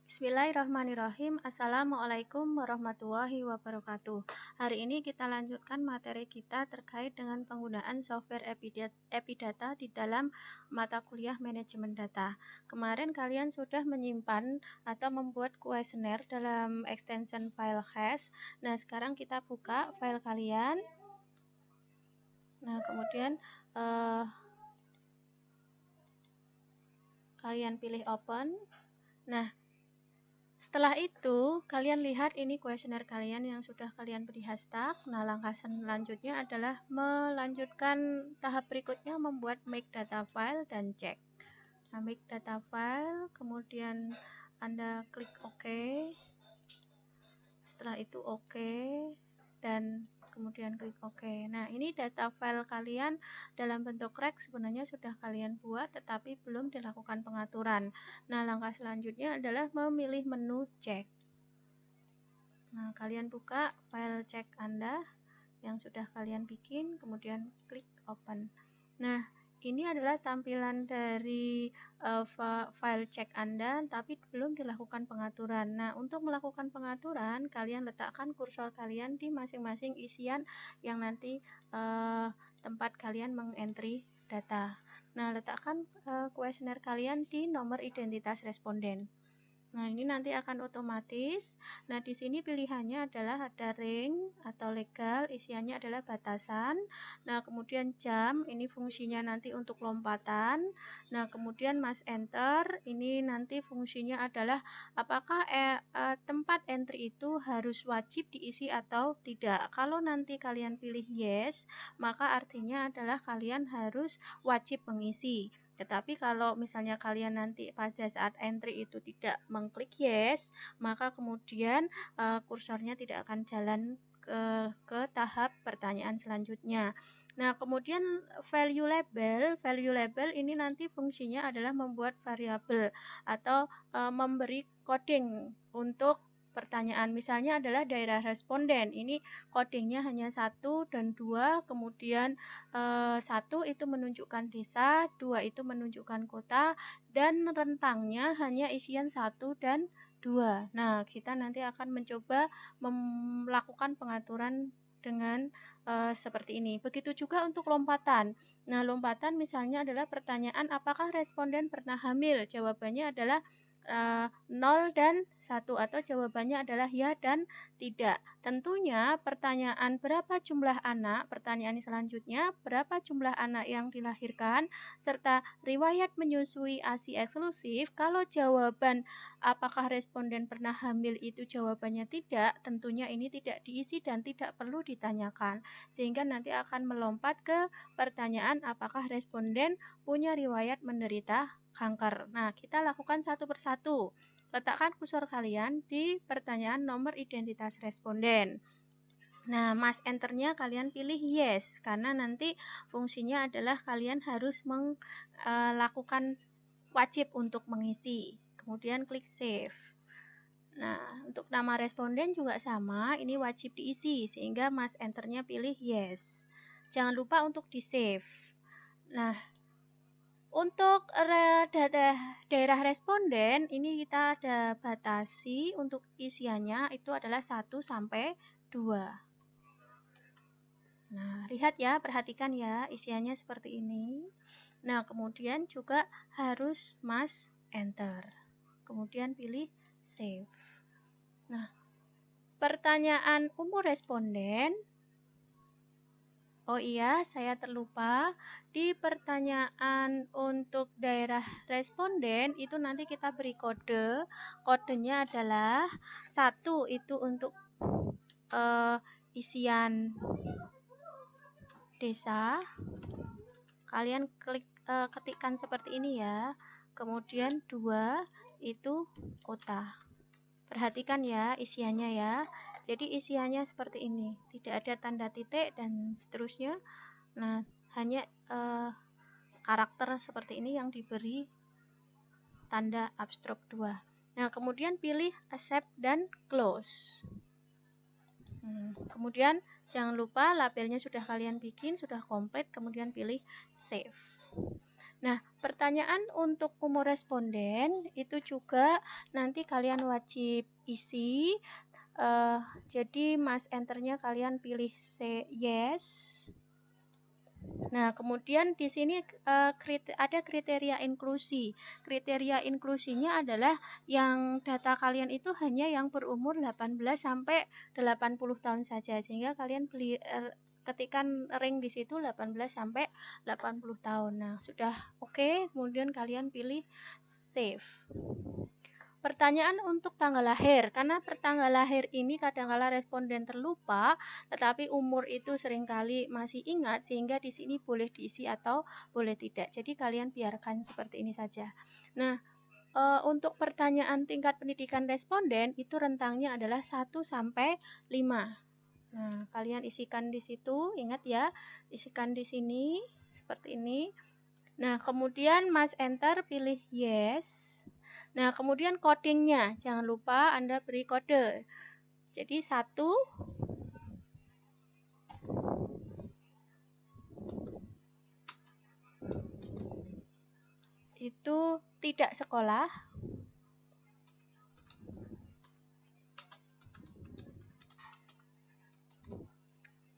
Bismillahirrahmanirrahim. Assalamualaikum warahmatullahi wabarakatuh. Hari ini kita lanjutkan materi kita terkait dengan penggunaan software Epidata di dalam mata kuliah manajemen data. Kemarin kalian sudah menyimpan atau membuat kuesioner dalam extension file hash. Nah, sekarang kita buka file kalian. Nah, kemudian kalian pilih open. Nah, setelah itu, kalian lihat ini kuesioner kalian yang sudah kalian beri hashtag. Nah, langkah selanjutnya adalah melanjutkan tahap berikutnya, membuat make data file dan cek. Nah, make data file, kemudian Anda klik OK. Setelah itu OK, dan kemudian klik OK. Nah, ini data file kalian dalam bentuk rec sebenarnya sudah kalian buat, tetapi belum dilakukan pengaturan. Nah, langkah selanjutnya adalah memilih menu cek. Nah, kalian buka file cek Anda yang sudah kalian bikin, kemudian klik open. Nah, ini adalah tampilan dari file cek Anda, tapi belum dilakukan pengaturan. Nah, untuk melakukan pengaturan, kalian letakkan kursor kalian di masing-masing isian yang nanti tempat kalian mengentry data. Nah, letakkan kuesioner kalian di nomor identitas responden. Nah, ini nanti akan otomatis. Nah, di sini pilihannya adalah ada ring atau legal, isiannya adalah batasan. Nah, kemudian jam, ini fungsinya nanti untuk lompatan. Nah, kemudian mas enter, ini nanti fungsinya adalah apakah tempat entry itu harus wajib diisi atau tidak. Kalau nanti kalian pilih yes, maka artinya adalah kalian harus wajib mengisi. Tetapi kalau misalnya kalian nanti pada saat entry itu tidak mengklik yes, maka kemudian kursornya tidak akan jalan ke tahap pertanyaan selanjutnya. Nah, kemudian value label ini nanti fungsinya adalah membuat variabel atau memberi coding untuk pertanyaan. Misalnya adalah daerah responden. Ini codingnya hanya 1 dan 2, kemudian 1 itu menunjukkan desa, 2 itu menunjukkan kota, dan rentangnya hanya isian 1 dan 2. Nah, kita nanti akan mencoba melakukan pengaturan dengan seperti ini. Begitu juga untuk lompatan. Nah, lompatan misalnya adalah pertanyaan apakah responden pernah hamil? Jawabannya adalah 0 dan 1, atau jawabannya adalah ya dan tidak. Tentunya pertanyaan berapa jumlah anak, pertanyaan selanjutnya berapa jumlah anak yang dilahirkan, serta riwayat menyusui ASI eksklusif. Kalau jawaban apakah responden pernah hamil itu jawabannya tidak, tentunya ini tidak diisi dan tidak perlu ditanyakan. Sehingga nanti akan melompat ke pertanyaan apakah responden punya riwayat menderita kanker. Nah, kita lakukan satu persatu. Letakkan kursor kalian di pertanyaan nomor identitas responden. Nah, mas enternya kalian pilih yes, karena nanti fungsinya adalah kalian harus melakukan wajib untuk mengisi. Kemudian klik save. Nah, untuk nama responden juga sama, ini wajib diisi, sehingga mas enternya pilih yes. Jangan lupa untuk di save. Nah, untuk daerah responden, ini kita ada batasi untuk isiannya itu adalah 1 sampai 2. Nah, lihat ya, perhatikan ya, isiannya seperti ini. Nah, kemudian juga harus mas enter. Kemudian pilih save. Nah, pertanyaan umur responden. Oh iya, saya terlupa. Di pertanyaan untuk daerah responden itu nanti kita beri kode. Kodenya adalah 1 itu untuk isian desa. Kalian ketikkan seperti ini ya. Kemudian 2 itu kota. Perhatikan ya isiannya ya. Jadi isiannya seperti ini, tidak ada tanda titik dan seterusnya. Nah, hanya karakter seperti ini yang diberi tanda abstrak 2. Nah, kemudian pilih accept dan close. Kemudian jangan lupa labelnya sudah kalian bikin, sudah komplit, kemudian pilih save. Nah, pertanyaan untuk umur responden itu juga nanti kalian wajib isi. Jadi Mas enternya kalian pilih yes. Nah, kemudian di sini ada kriteria inklusi. Kriteria inklusinya adalah yang data kalian itu hanya yang berumur 18 sampai 80 tahun saja. Sehingga kalian ketikkan ring di situ 18 sampai 80 tahun. Nah, sudah oke, kemudian kalian pilih save. Pertanyaan untuk tanggal lahir, karena tanggal lahir ini kadang-kala responden terlupa, tetapi umur itu seringkali masih ingat, sehingga di sini boleh diisi atau boleh tidak. Jadi kalian biarkan seperti ini saja. Nah, untuk pertanyaan tingkat pendidikan responden itu rentangnya adalah 1 sampai 5. Nah, kalian isikan di situ, ingat ya, isikan di sini seperti ini. Nah, kemudian Mas enter pilih yes. Nah, kemudian codingnya, jangan lupa Anda beri kode. Jadi 1 itu tidak sekolah.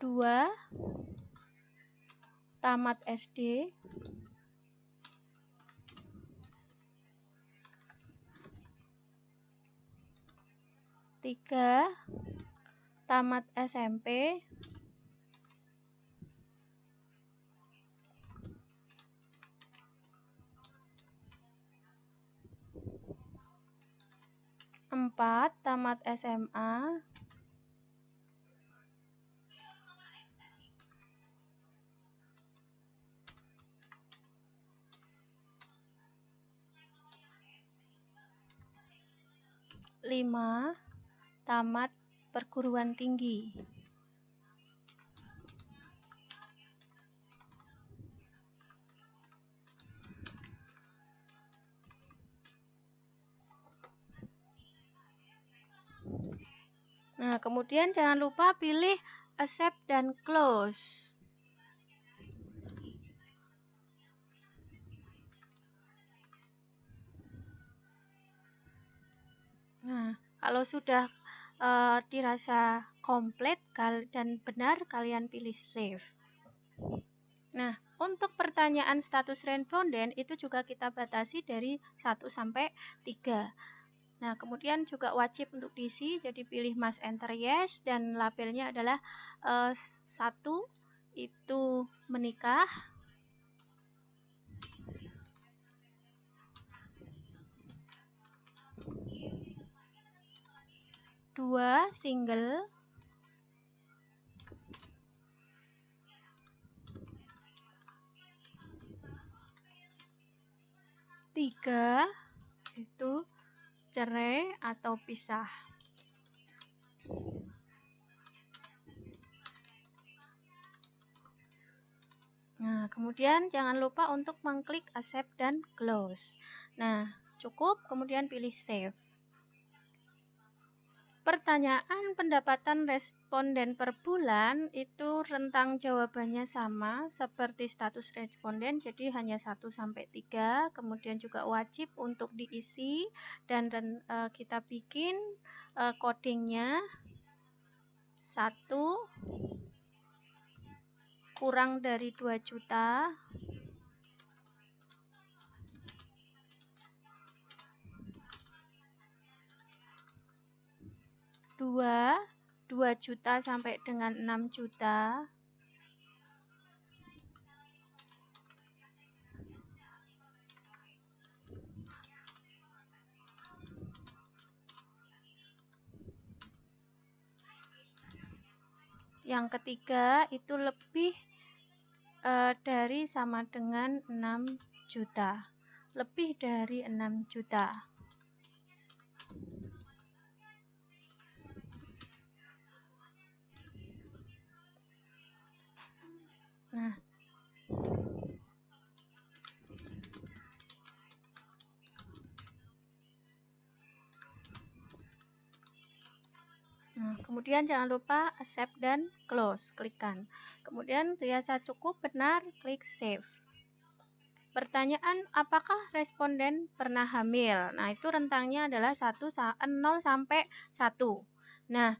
2 tamat SD. 3 tamat SMP. 4 tamat SMA. 5 tamat perguruan tinggi. Nah, kemudian jangan lupa pilih accept dan close. Nah, kalau sudah dirasa komplit dan benar, kalian pilih save. Nah, untuk pertanyaan status responden itu juga kita batasi dari 1 sampai 3. Nah, kemudian juga wajib untuk diisi, jadi pilih Mas enter yes, dan labelnya adalah 1 itu menikah, 2 single, 3 itu cerai atau pisah. Nah, kemudian jangan lupa untuk mengklik accept dan close. Nah, cukup, kemudian pilih save. Pertanyaan pendapatan responden per bulan itu rentang jawabannya sama seperti status responden, jadi hanya 1 sampai 3. Kemudian juga wajib untuk diisi dan kita bikin codingnya 1 kurang dari 2 juta. 2 juta sampai dengan 6 juta. Yang ketiga itu lebih dari sama dengan 6 juta. Lebih dari 6 juta. Nah, kemudian jangan lupa accept dan close, klikkan. Kemudian dirasa cukup benar, klik save. pertanyaan apakah responden pernah hamil? Nah, itu rentangnya adalah 0 sampai 1. Nah,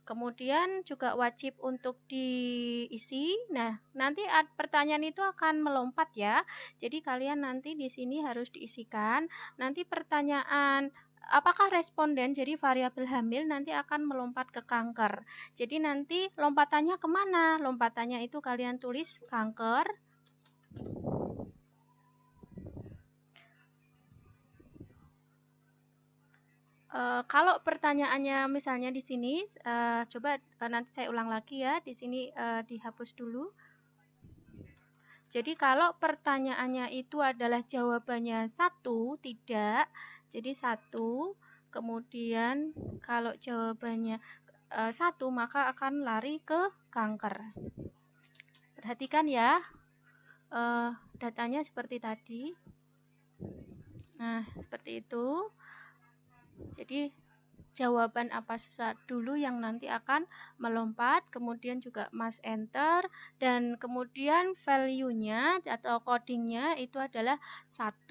kemudian juga wajib untuk diisi. Nah, nanti pertanyaan itu akan melompat ya. Jadi kalian nanti di sini harus diisikan. Nanti pertanyaan apakah responden, jadi variabel hamil nanti akan melompat ke kanker. Jadi nanti lompatannya kemana? Lompatannya itu kalian tulis kanker. Kalau pertanyaannya misalnya di sini, coba nanti saya ulang lagi ya. Di sini dihapus dulu. Jadi kalau pertanyaannya itu adalah jawabannya 1, tidak. Jadi 1, kemudian kalau jawabannya 1, maka akan lari ke kanker. Perhatikan ya, datanya seperti tadi. Nah, seperti itu. Jadi jawaban apa dulu yang nanti akan melompat, kemudian juga Mas enter, dan kemudian value-nya atau codingnya itu adalah 1.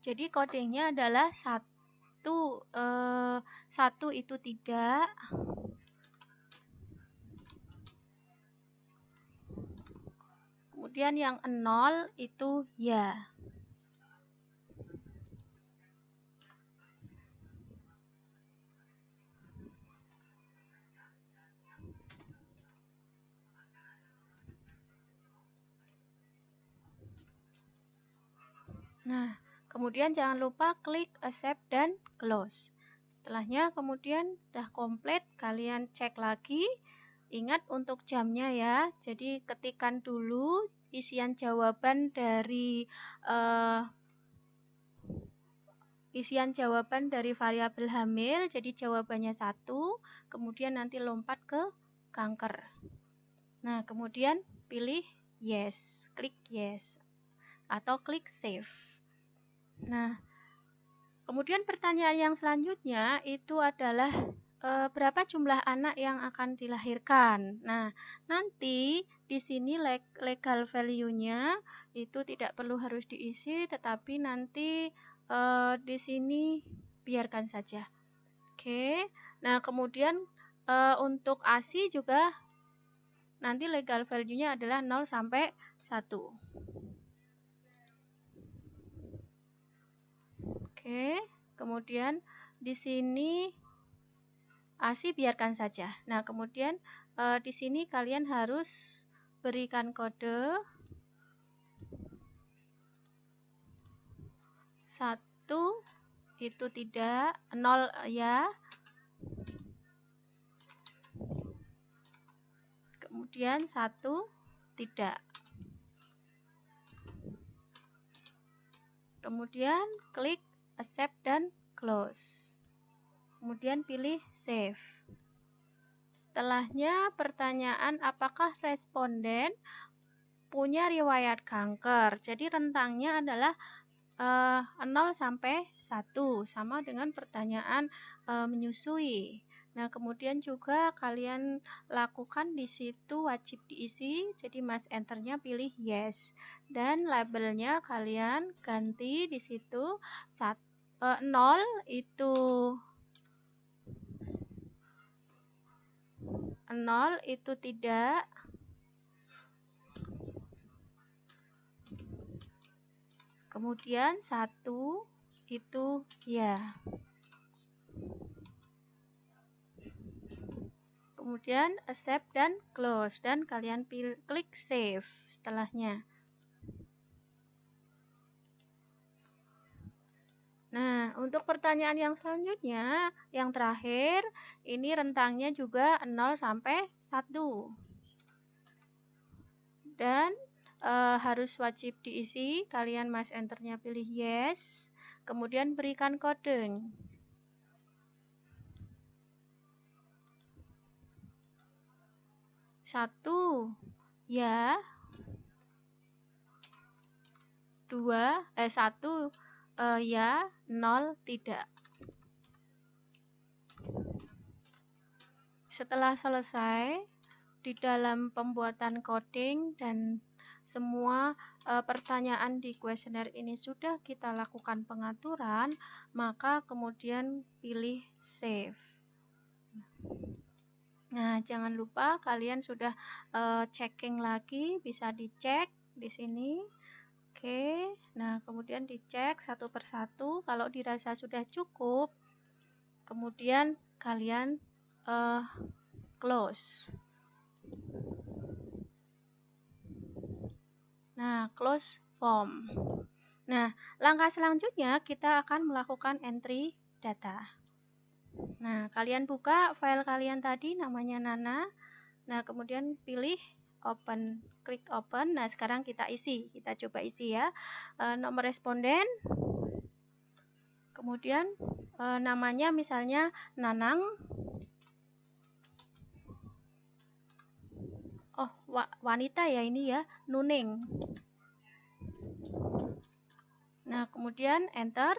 Jadi codingnya adalah 1. 1 itu tidak. Kemudian yang 0 itu ya. Nah, kemudian jangan lupa klik accept dan close. Setelahnya kemudian sudah komplit, kalian cek lagi. Ingat untuk jamnya ya. Jadi ketikkan dulu isian jawaban dari variabel hamil. Jadi jawabannya 1, kemudian nanti lompat ke kanker. Nah, kemudian pilih yes, klik yes atau klik save. Nah, kemudian pertanyaan yang selanjutnya itu adalah berapa jumlah anak yang akan dilahirkan. Nah, nanti di sini legal value-nya itu tidak perlu harus diisi, tetapi nanti di sini biarkan saja. Oke. Nah, kemudian untuk ASI juga nanti legal value-nya adalah 0 sampai 1. Oke. Kemudian di sini ASI biarkan saja. Nah, kemudian di sini kalian harus berikan kode 1 itu tidak, 0 ya. Kemudian 1 tidak. Kemudian klik accept dan close. Kemudian pilih save. Setelahnya pertanyaan apakah responden punya riwayat kanker. Jadi rentangnya adalah 0 sampai 1, sama dengan pertanyaan menyusui. Nah, kemudian juga kalian lakukan di situ wajib diisi. Jadi Mas enternya pilih yes. Dan labelnya kalian ganti di situ 0 itu 0 itu tidak. Kemudian 1 itu ya. Kemudian accept dan close, dan kalian klik save setelahnya. Nah, untuk pertanyaan yang selanjutnya, yang terakhir, ini rentangnya juga 0 sampai 1. Dan harus wajib diisi, kalian Mas enternya pilih yes, kemudian berikan kode. 1 ya. 1 ya, 0 tidak. Setelah selesai di dalam pembuatan coding dan semua pertanyaan di kuesioner ini sudah kita lakukan pengaturan, maka kemudian pilih save. Nah, jangan lupa kalian sudah checking lagi, bisa dicek di sini. Oke, nah kemudian dicek satu persatu. Kalau dirasa sudah cukup, kemudian kalian close. Nah, close form. Nah, langkah selanjutnya kita akan melakukan entry data. Nah, kalian buka file kalian tadi namanya Nana. Nah, kemudian pilih open, klik open. Nah, sekarang kita coba isi ya. Nomor responden. Kemudian namanya misalnya Nanang. Oh, wanita ya ini ya, Nuning. Nah, kemudian enter.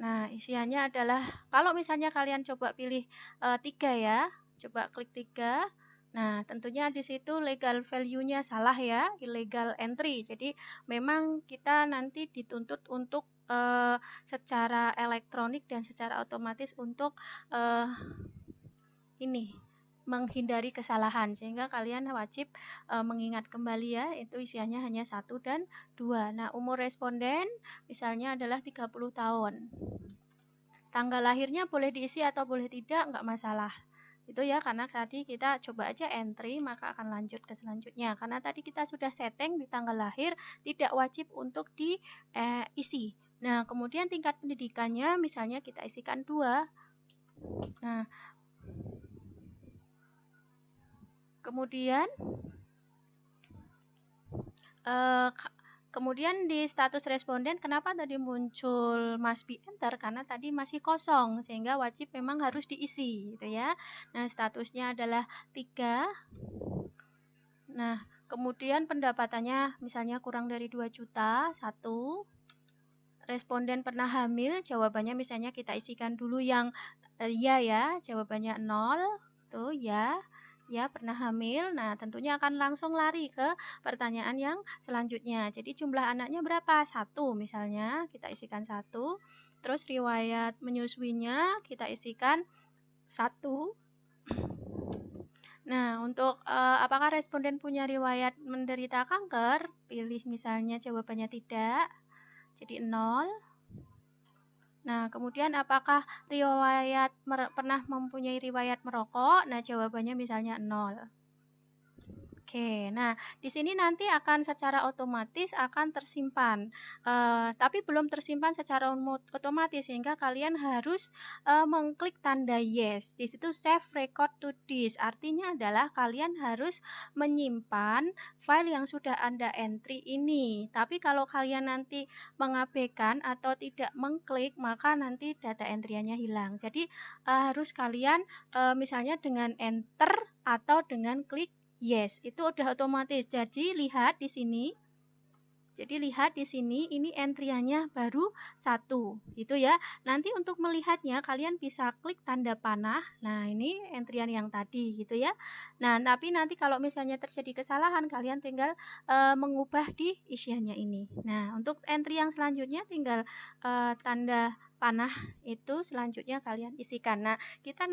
Nah, isiannya adalah, kalau misalnya kalian coba pilih 3 ya, coba klik 3. Nah, tentunya di situ legal value-nya salah ya, illegal entry. Jadi, memang kita nanti dituntut untuk secara elektronik dan secara otomatis untuk menghindari kesalahan, sehingga kalian wajib mengingat kembali ya, itu isiannya hanya 1 dan 2. Nah, umur responden misalnya adalah 30 tahun. Tanggal lahirnya boleh diisi atau boleh tidak, nggak masalah. Itu ya, karena tadi kita coba aja entry, maka akan lanjut ke selanjutnya. Karena tadi kita sudah setting di tanggal lahir, tidak wajib untuk diisi. Nah, kemudian tingkat pendidikannya misalnya kita isikan 2. Nah, kemudian di status responden, kenapa tadi muncul must be enter? Karena tadi masih kosong, sehingga wajib memang harus diisi, gitu ya. Nah, statusnya adalah 3. Nah, kemudian pendapatannya misalnya kurang dari 2 juta, 1. Responden pernah hamil, jawabannya misalnya kita isikan dulu yang ya, jawabannya 0, tuh ya. Ya, pernah hamil. Nah, tentunya akan langsung lari ke pertanyaan yang selanjutnya. Jadi jumlah anaknya berapa? 1 misalnya, kita isikan 1. Terus riwayat menyusuinya kita isikan 1. Nah, untuk apakah responden punya riwayat menderita kanker? Pilih misalnya jawabannya tidak. Jadi 0. Nah, kemudian apakah pernah mempunyai riwayat merokok? Nah, jawabannya misalnya 0. Oke, nah di sini nanti akan secara otomatis akan tersimpan, tapi belum tersimpan secara otomatis, sehingga kalian harus mengklik tanda yes. Di situ save record to disk, artinya adalah kalian harus menyimpan file yang sudah Anda entry ini. Tapi kalau kalian nanti mengabaikan atau tidak mengklik, maka nanti data entry-nya hilang. Jadi harus kalian misalnya dengan enter atau dengan klik yes, itu udah otomatis. Jadi lihat di sini. Ini entry-nya baru 1. Itu ya. Nanti untuk melihatnya kalian bisa klik tanda panah. Nah, ini entry yang tadi gitu ya. Nah, tapi nanti kalau misalnya terjadi kesalahan, kalian tinggal mengubah di isiannya ini. Nah, untuk entry yang selanjutnya tinggal tanda panah itu selanjutnya kalian isikan. Nah, kita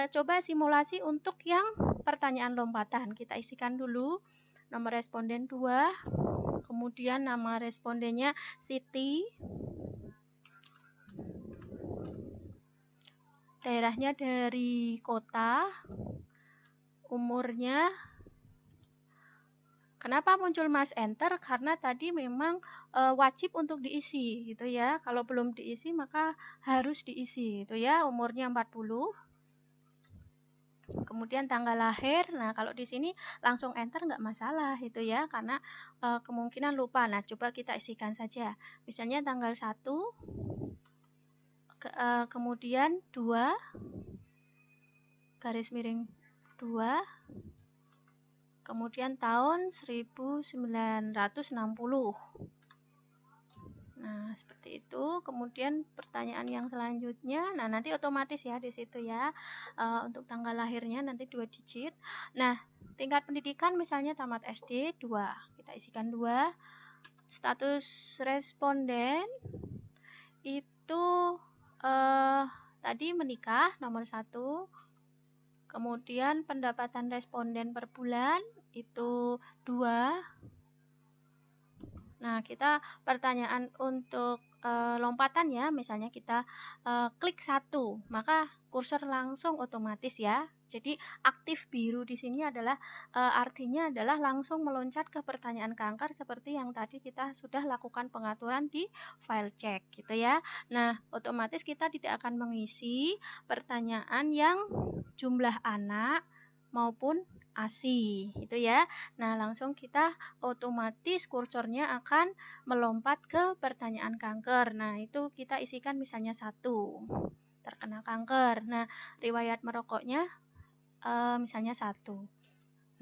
coba simulasi untuk yang pertanyaan lompatan. Kita isikan dulu nomor responden 2, kemudian nama respondennya Siti, daerahnya dari kota, umurnya. Kenapa muncul mas enter? Karena tadi memang wajib untuk diisi gitu ya. Kalau belum diisi maka harus diisi itu ya. Umurnya 40. Kemudian tanggal lahir. Nah, kalau di sini langsung enter nggak masalah itu ya, karena kemungkinan lupa. Nah, coba kita isikan saja. Misalnya tanggal 1, kemudian 2, garis miring 2, kemudian tahun 1960. Nah, seperti itu. Kemudian pertanyaan yang selanjutnya, nah nanti otomatis ya di situ ya, untuk tanggal lahirnya nanti 2 digit. Nah, tingkat pendidikan misalnya tamat SD 2, kita isikan 2. Status responden itu tadi menikah nomor 1. Kemudian pendapatan responden per bulan itu 2. Nah, kita pertanyaan untuk lompatan ya, misalnya kita klik 1, maka kursor langsung otomatis ya. Jadi aktif biru di sini adalah artinya adalah langsung meloncat ke pertanyaan kanker seperti yang tadi kita sudah lakukan pengaturan di file check gitu ya. Nah, otomatis kita tidak akan mengisi pertanyaan yang jumlah anak maupun ASI itu ya. Nah, langsung kita otomatis kursornya akan melompat ke pertanyaan kanker. Nah, itu kita isikan misalnya 1, terkena kanker. Nah, riwayat merokoknya misalnya 1.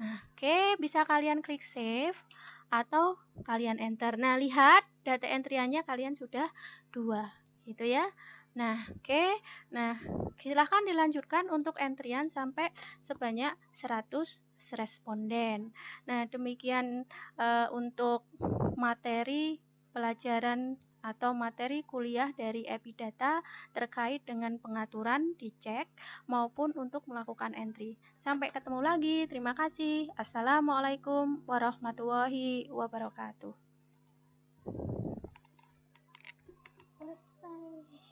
Nah, oke, bisa kalian klik save atau kalian enter. Nah, lihat data entriannya kalian sudah 2 gitu ya. Nah, oke. Nah, silahkan dilanjutkan untuk entrian sampai sebanyak 100 responden. Nah, demikian untuk materi pelajaran atau materi kuliah dari Epidata terkait dengan pengaturan di cek maupun untuk melakukan entry. Sampai ketemu lagi. Terima kasih. Assalamualaikum warahmatullahi wabarakatuh. Selesai.